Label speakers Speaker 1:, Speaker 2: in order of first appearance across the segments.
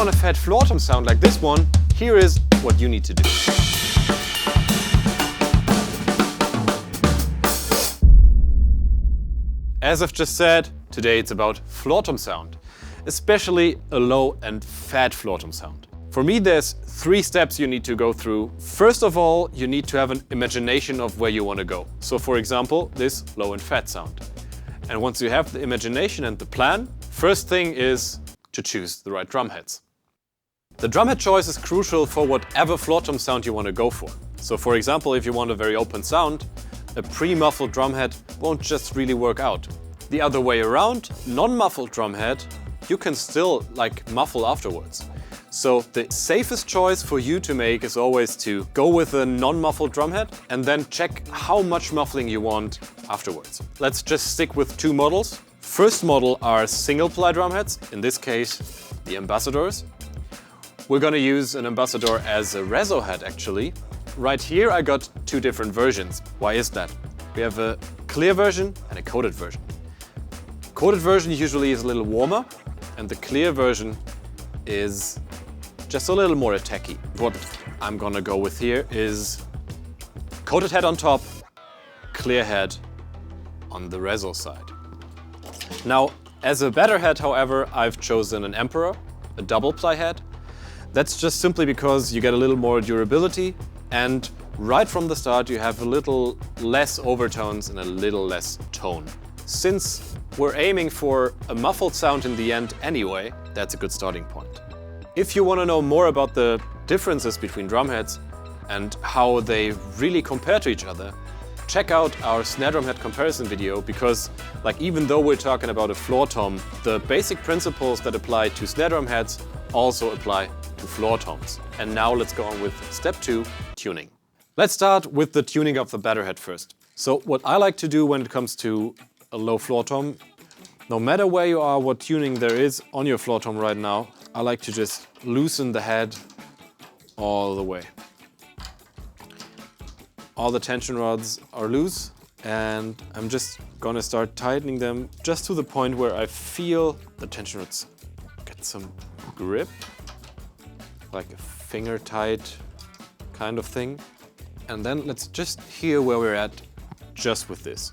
Speaker 1: want a fat floor tom sound like this one, here is what you need to do. As I've just said, today it's about floor tom sound, especially a low and fat floor tom sound. For me, there's 3 steps you need to go through. First of all, you need to have an imagination of where you want to go. So for example, this low and fat sound. And once you have the imagination and the plan, first thing is to choose the right drum heads. The drum head choice is crucial for whatever floor tom sound you want to go for. So for example, if you want a very open sound, a pre-muffled drum head won't just really work out. The other way around, non-muffled drum head, you can still muffle afterwards. So the safest choice for you to make is always to go with a non-muffled drum head and then check how much muffling you want afterwards. Let's just stick with 2 models. First model are single ply drum heads, in this case the Ambassadors. We're gonna use an Ambassador as a reso head actually. Right here I got 2 different versions. Why is that? We have a clear version and a coated version. Coated version usually is a little warmer and the clear version is just a little more attacky. What I'm gonna go with here is coated head on top, clear head on the reso side. Now, as a better head, however, I've chosen an Emperor, a double ply head. That's just simply because you get a little more durability and right from the start you have a little less overtones and a little less tone. Since we're aiming for a muffled sound in the end anyway, that's a good starting point. If you want to know more about the differences between drum heads and how they really compare to each other, check out our snare drum head comparison video because even though we're talking about a floor tom, the basic principles that apply to snare drum heads also apply to floor toms. And now let's go on with step 2, tuning. Let's start with the tuning of the better head first. So what I like to do when it comes to a low floor tom, no matter where you are, what tuning there is on your floor tom right now, I like to just loosen the head all the way. All the tension rods are loose and I'm just gonna start tightening them just to the point where I feel the tension rods get some grip, like a finger tight kind of thing. And then let's just hear where we're at just with this.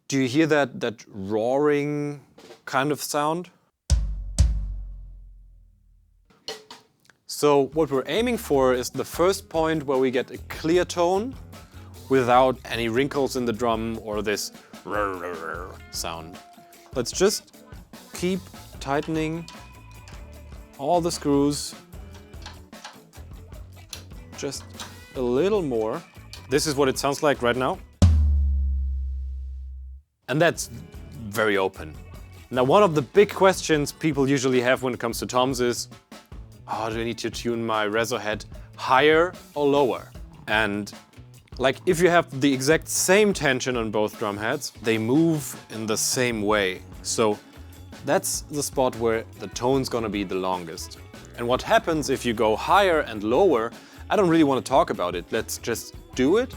Speaker 1: Do you hear that roaring kind of sound? So what we're aiming for is the first point where we get a clear tone without any wrinkles in the drum or this sound. Let's just keep tightening all the screws just a little more. This is what it sounds like right now. And that's very open. Now, one of the big questions people usually have when it comes to toms is, oh, do I need to tune my reso head higher or lower? And if you have the exact same tension on both drum heads, they move in the same way. So that's the spot where the tone's gonna be the longest. And what happens if you go higher and lower, I don't really want to talk about it. Let's just do it.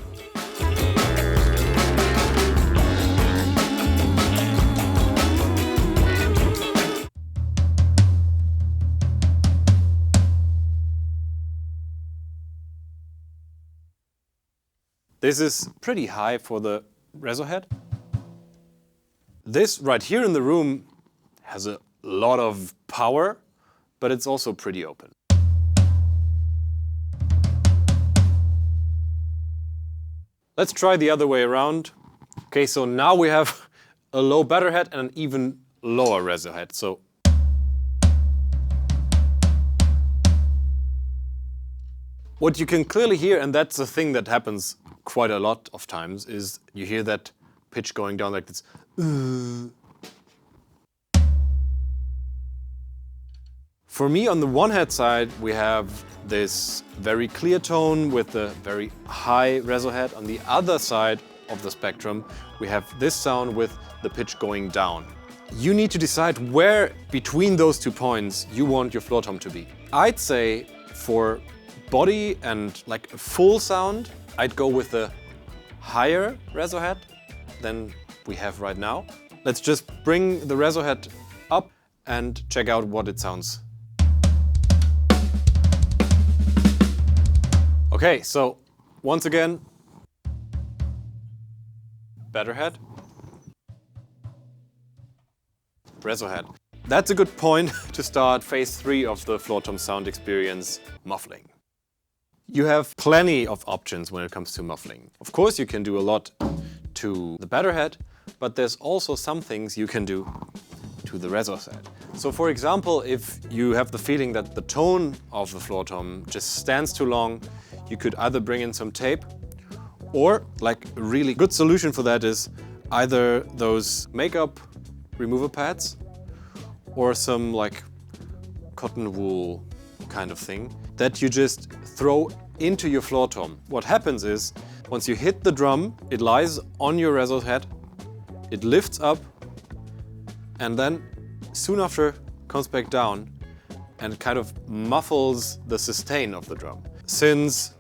Speaker 1: This is pretty high for the reso head. This right here in the room has a lot of power, but it's also pretty open. Let's try the other way around. Okay, so now we have a low better head and an even lower reso head. So what you can clearly hear, and that's the thing that happens quite a lot of times, is you hear that pitch going down like this. For me, on the one head side, we have this very clear tone with a very high reso head. On the other side of the spectrum, we have this sound with the pitch going down. You need to decide where between those 2 points you want your floor tom to be. I'd say for body and a full sound, I'd go with a higher reso head than we have right now. Let's just bring the reso head up and check out what it sounds. Okay, so once again, better head, reso head. That's a good point to start phase 3 of the floor tom sound experience, muffling. You have plenty of options when it comes to muffling. Of course, you can do a lot to the better head, but there's also some things you can do to the reso head. So for example, if you have the feeling that the tone of the floor tom just stands too long, you could either bring in some tape, or like a really good solution for that is either those makeup remover pads or some like cotton wool kind of thing that you just throw into your floor tom. What happens is, once you hit the drum, it lies on your reso head, it lifts up, and then soon after comes back down and kind of muffles the sustain of the drum. Since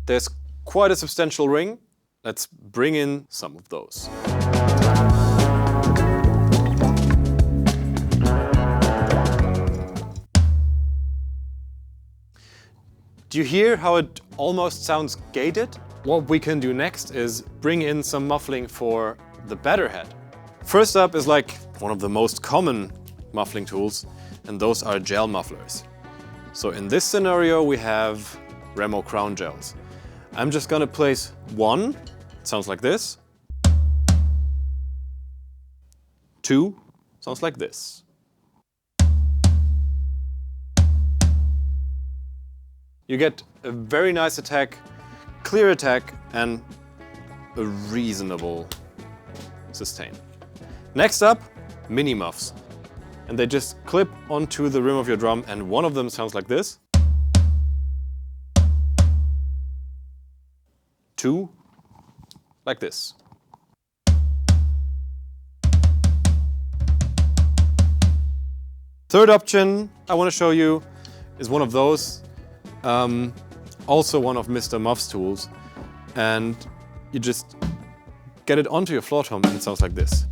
Speaker 1: there's quite a substantial ring, let's bring in some of those. Do you hear how it almost sounds gated? What we can do next is bring in some muffling for the better head. First up is like one of the most common muffling tools, and those are gel mufflers. So in this scenario we have Remo crown gels. I'm just gonna place one, it sounds like this. Two, sounds like this. You get a very nice attack, clear attack, and a reasonable sustain. Next up, mini muffs. And they just clip onto the rim of your drum, and one of them sounds like this. Two, like this. Third option I want to show you is one of those. Also one of Mr. Muff's tools, and you just get it onto your floor tom and it sounds like this.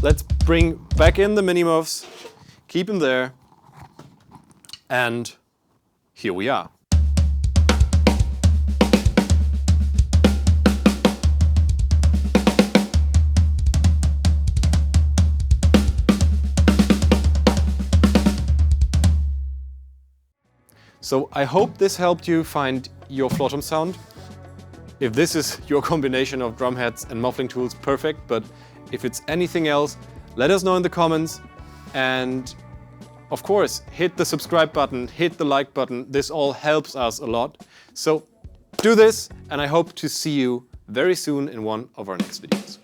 Speaker 1: Let's bring back in the mini muffs, keep them there, and here we are. So I hope this helped you find your floor tom sound. If this is your combination of drum heads and muffling tools, perfect, but if it's anything else, let us know in the comments. And of course, hit the subscribe button, hit the like button. This all helps us a lot. So do this, and I hope to see you very soon in one of our next videos.